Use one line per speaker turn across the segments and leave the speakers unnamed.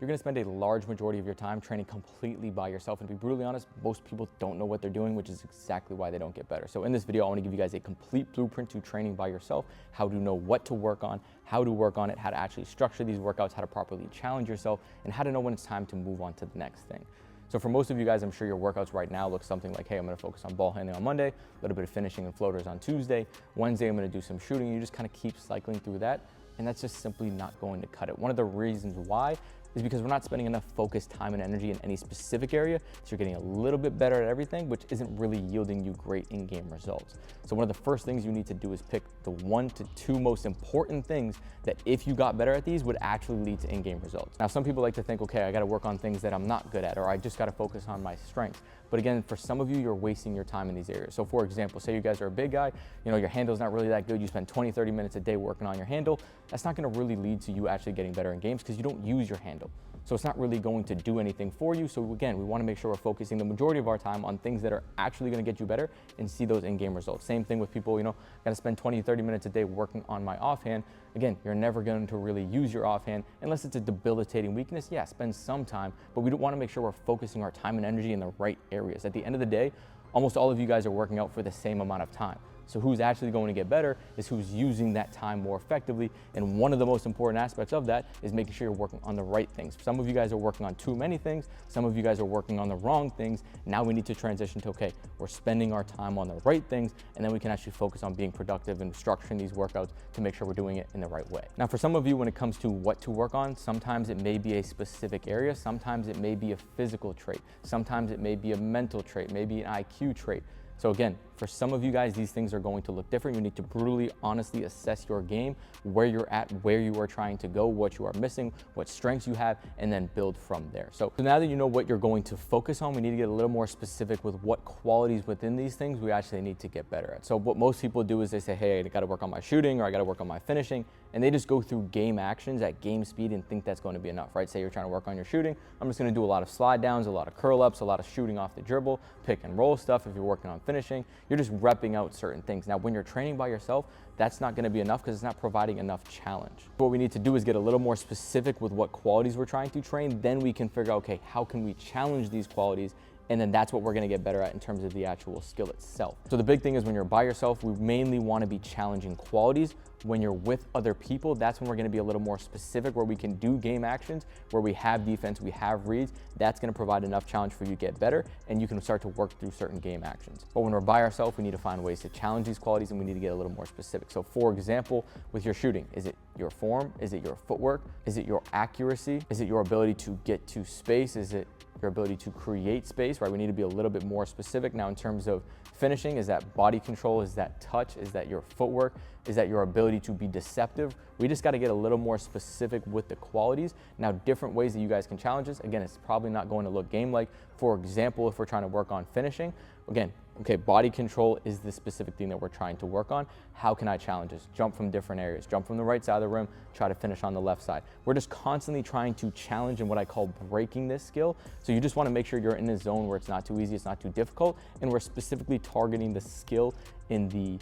You're gonna spend a large majority of your time training completely by yourself. And to be brutally honest, most people don't know what they're doing, which is exactly why they don't get better. So in this video, I wanna give you guys a complete blueprint to training by yourself, how to know what to work on, how to work on it, how to actually structure these workouts, how to properly challenge yourself, and how to know when it's time to move on to the next thing. So for most of you guys, I'm sure your workouts right now look something like, hey, I'm gonna focus on ball handling on Monday, a little bit of finishing and floaters on Tuesday. Wednesday, I'm gonna do some shooting. You just kind of keep cycling through that. And that's just simply not going to cut it. One of the reasons why is because we're not spending enough focused time and energy in any specific area. So you're getting a little bit better at everything, which isn't really yielding you great in-game results. So one of the first things you need to do is pick the 1 to 2 most important things that if you got better at these would actually lead to in-game results. Now, some people like to think, okay, I gotta work on things that I'm not good at, or I just gotta focus on my strengths. But again, for some of you, you're wasting your time in these areas. So for example, say you guys are a big guy, your handle's not really that good. You spend 20, 30 minutes a day working on your handle. That's not gonna really lead to you actually getting better in games because you don't use your handle. So it's not really going to do anything for you. So again, we wanna make sure we're focusing the majority of our time on things that are actually gonna get you better and see those in-game results. Same thing with people, gotta spend 20, 30 minutes a day working on my offhand. Again, you're never going to really use your offhand unless it's a debilitating weakness. Yeah, spend some time, but we don't wanna make sure we're focusing our time and energy in the right areas. At the end of the day, almost all of you guys are working out for the same amount of time. So who's actually going to get better is who's using that time more effectively. And one of the most important aspects of that is making sure you're working on the right things. Some of you guys are working on too many things. Some of you guys are working on the wrong things. Now we need to transition to, okay, we're spending our time on the right things, and then we can actually focus on being productive and structuring these workouts to make sure we're doing it in the right way. Now, for some of you, when it comes to what to work on, sometimes it may be a specific area. Sometimes it may be a physical trait. Sometimes it may be a mental trait, maybe an IQ trait. So again, for some of you guys, these things are going to look different. You need to brutally, honestly assess your game, where you're at, where you are trying to go, what you are missing, what strengths you have, and then build from there. So now that you know what you're going to focus on, we need to get a little more specific with what qualities within these things we actually need to get better at. So what most people do is they say, hey, I gotta work on my shooting, or I gotta work on my finishing, and they just go through game actions at game speed and think that's going to be enough, right? Say you're trying to work on your shooting, I'm just gonna do a lot of slide downs, a lot of curl ups, a lot of shooting off the dribble, pick and roll stuff. If you're working on finishing, you're just repping out certain things. Now, when you're training by yourself, that's not gonna be enough because it's not providing enough challenge. What we need to do is get a little more specific with what qualities we're trying to train. Then we can figure out, okay, how can we challenge these qualities? And then that's what we're gonna get better at in terms of the actual skill itself. So the big thing is when you're by yourself, we mainly wanna be challenging qualities. When you're with other people, that's when we're gonna be a little more specific, where we can do game actions, where we have defense, we have reads. That's gonna provide enough challenge for you to get better, and you can start to work through certain game actions. But when we're by ourselves, we need to find ways to challenge these qualities, and we need to get a little more specific. So for example, with your shooting, is it your form? Is it your footwork? Is it your accuracy? Is it your ability to get to space? Is it your ability to create space, right? We need to be a little bit more specific. Now, in terms of finishing, is that body control? Is that touch? Is that your footwork? Is that your ability to be deceptive? We just got to get a little more specific with the qualities. Now, different ways that you guys can challenge this. Again, it's probably not going to look game-like. For example, if we're trying to work on finishing, again, okay, body control is the specific thing that we're trying to work on. How can I challenge this? Jump from different areas, jump from the right side of the rim, try to finish on the left side. We're just constantly trying to challenge and what I call breaking this skill. So you just want to make sure you're in a zone where it's not too easy, it's not too difficult, and we're specifically targeting the skill in the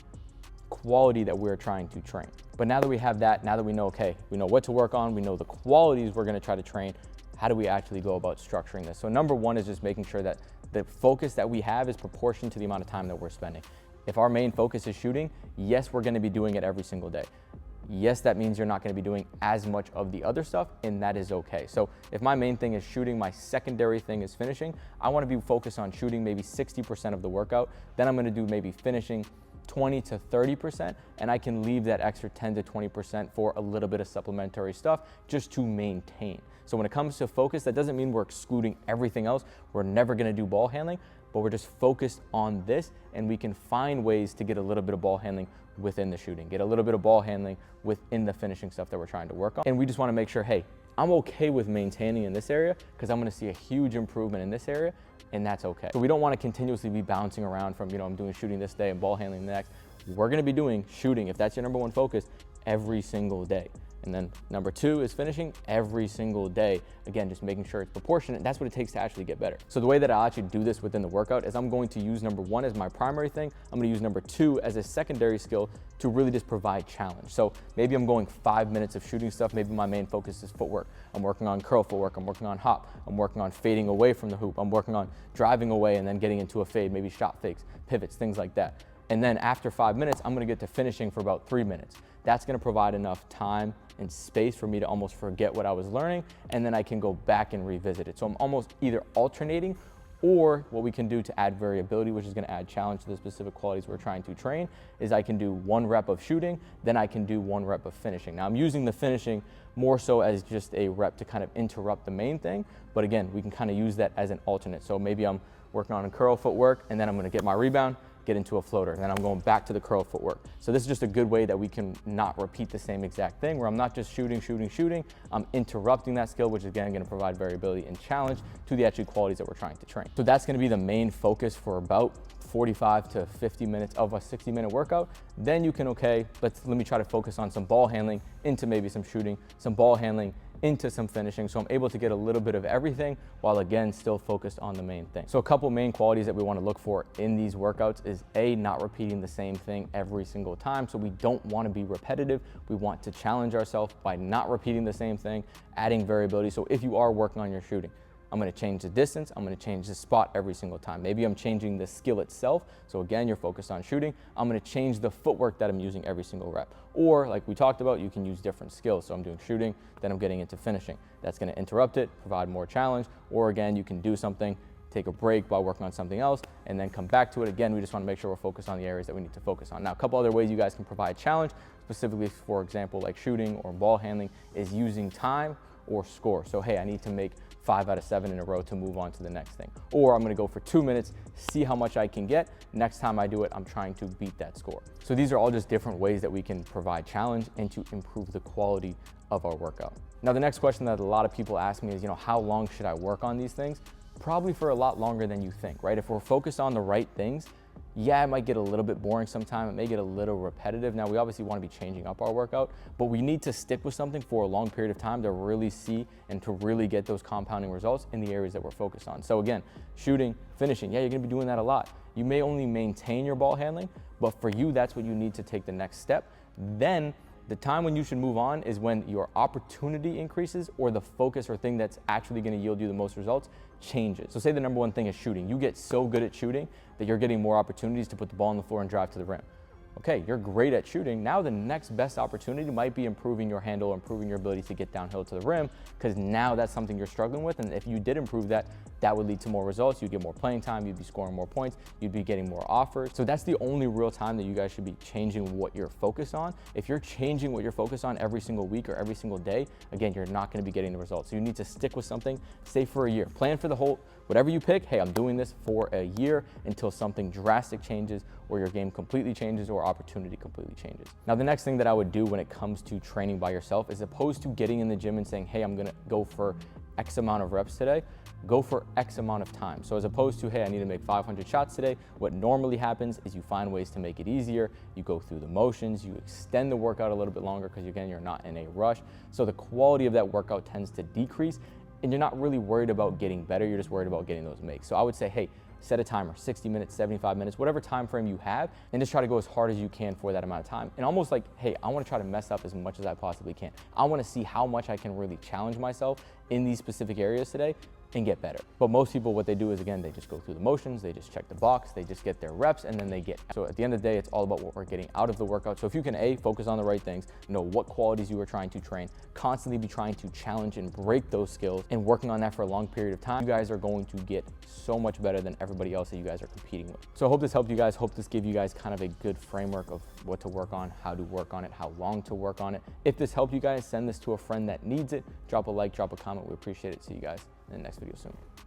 quality that we're trying to train. But now that we have that, now that we know, okay, we know what to work on, we know the qualities we're going to try to train, how do we actually go about structuring this? So number one is just making sure that the focus that we have is proportional to the amount of time that we're spending. If our main focus is shooting, yes, we're going to be doing it every single day. Yes, that means you're not going to be doing as much of the other stuff, and that is okay. So if my main thing is shooting, my secondary thing is finishing, I want to be focused on shooting maybe 60% of the workout. Then I'm going to do maybe finishing 20 to 30%, and I can leave that extra 10 to 20% for a little bit of supplementary stuff just to maintain. So when it comes to focus, that doesn't mean we're excluding everything else. We're never gonna do ball handling, but we're just focused on this, and we can find ways to get a little bit of ball handling within the shooting, get a little bit of ball handling within the finishing stuff that we're trying to work on. And we just wanna make sure, hey, I'm okay with maintaining in this area because I'm gonna see a huge improvement in this area, and that's okay. So we don't wanna continuously be bouncing around from, I'm doing shooting this day and ball handling the next. We're gonna be doing shooting, if that's your number one focus, every single day. And then number 2 is finishing every single day. Again, just making sure it's proportionate. That's what it takes to actually get better. So the way that I'll actually do this within the workout is I'm going to use number 1 as my primary thing. I'm gonna use number 2 as a secondary skill to really just provide challenge. So maybe I'm going 5 minutes of shooting stuff. Maybe my main focus is footwork. I'm working on curl footwork. I'm working on hop. I'm working on fading away from the hoop. I'm working on driving away and then getting into a fade, maybe shot fakes, pivots, things like that. And then after 5 minutes, I'm gonna get to finishing for about 3 minutes. That's gonna provide enough time and space for me to almost forget what I was learning, and then I can go back and revisit it. So I'm almost either alternating, or what we can do to add variability, which is gonna add challenge to the specific qualities we're trying to train, is I can do 1 rep of shooting, then I can do 1 rep of finishing. Now I'm using the finishing more so as just a rep to kind of interrupt the main thing, but again, we can kind of use that as an alternate. So maybe I'm working on a curl footwork, and then I'm gonna get my rebound, get into a floater, and then I'm going back to the curl footwork. So this is just a good way that we can not repeat the same exact thing, where I'm not just shooting, I'm interrupting that skill, which is again gonna provide variability and challenge to the actual qualities that we're trying to train. So that's gonna be the main focus for about 45 to 50 minutes of a 60-minute workout. Then you can, okay, let me try to focus on some ball handling into maybe some shooting, some ball handling into some finishing. So I'm able to get a little bit of everything while again, still focused on the main thing. So a couple main qualities that we want to look for in these workouts is A, not repeating the same thing every single time. So we don't want to be repetitive. We want to challenge ourselves by not repeating the same thing, adding variability. So if you are working on your shooting, I'm gonna change the distance, I'm gonna change the spot every single time. Maybe I'm changing the skill itself. So again, you're focused on shooting. I'm gonna change the footwork that I'm using every single rep. Or like we talked about, you can use different skills. So I'm doing shooting, then I'm getting into finishing. That's gonna interrupt it, provide more challenge. Or again, you can do something, take a break while working on something else, and then come back to it. Again, we just wanna make sure we're focused on the areas that we need to focus on. Now, a couple other ways you guys can provide challenge, specifically for example, like shooting or ball handling, is using time or score. So hey, I need to make 5 out of 7 in a row to move on to the next thing. Or I'm gonna go for 2 minutes, see how much I can get. Next time I do it, I'm trying to beat that score. So these are all just different ways that we can provide challenge and to improve the quality of our workout. Now, the next question that a lot of people ask me is, how long should I work on these things? Probably for a lot longer than you think, right? If we're focused on the right things, yeah, it might get a little bit boring sometime. It may get a little repetitive. Now, we obviously want to be changing up our workout, but we need to stick with something for a long period of time to really see and to really get those compounding results in the areas that we're focused on. So again, shooting, finishing, yeah, you're going to be doing that a lot. You may only maintain your ball handling, but for you, that's what you need to take the next step. Then the time when you should move on is when your opportunity increases or the focus or thing that's actually going to yield you the most results changes. So say the number 1 thing is shooting. You get so good at shooting that you're getting more opportunities to put the ball on the floor and drive to the rim. Okay, you're great at shooting. Now the next best opportunity might be improving your handle, improving your ability to get downhill to the rim, because now that's something you're struggling with. And if you did improve that, that would lead to more results. You'd get more playing time, you'd be scoring more points, you'd be getting more offers. So that's the only real time that you guys should be changing what you're focused on. If you're changing what you're focused on every single week or every single day, again, you're not gonna be getting the results. So you need to stick with something, stay for a year. Plan for the whole, whatever you pick, hey, I'm doing this for a year until something drastic changes or your game completely changes or opportunity completely changes. Now, the next thing that I would do when it comes to training by yourself is opposed to getting in the gym and saying, hey, I'm gonna go for X amount of reps today, go for X amount of time. So as opposed to, hey, I need to make 500 shots today, what normally happens is you find ways to make it easier. You go through the motions, you extend the workout a little bit longer because again, you're not in a rush. So the quality of that workout tends to decrease and you're not really worried about getting better. You're just worried about getting those makes. So I would say, hey, set a timer, 60 minutes, 75 minutes, whatever time frame you have, and just try to go as hard as you can for that amount of time. And almost like, hey, I wanna try to mess up as much as I possibly can. I wanna see how much I can really challenge myself in these specific areas today and get better. But most people, what they do is, again, they just go through the motions, they just check the box, they just get their reps, and then they get. So at the end of the day, it's all about what we're getting out of the workout. So if you can A, focus on the right things, know what qualities you are trying to train, constantly be trying to challenge and break those skills and working on that for a long period of time, you guys are going to get so much better than everybody else that you guys are competing with. So I hope this helped you guys. Hope this gave you guys kind of a good framework of what to work on, how to work on it, how long to work on it. If this helped you guys, send this to a friend that needs it. Drop a like, drop a comment. We appreciate it. See you guys in the next video soon.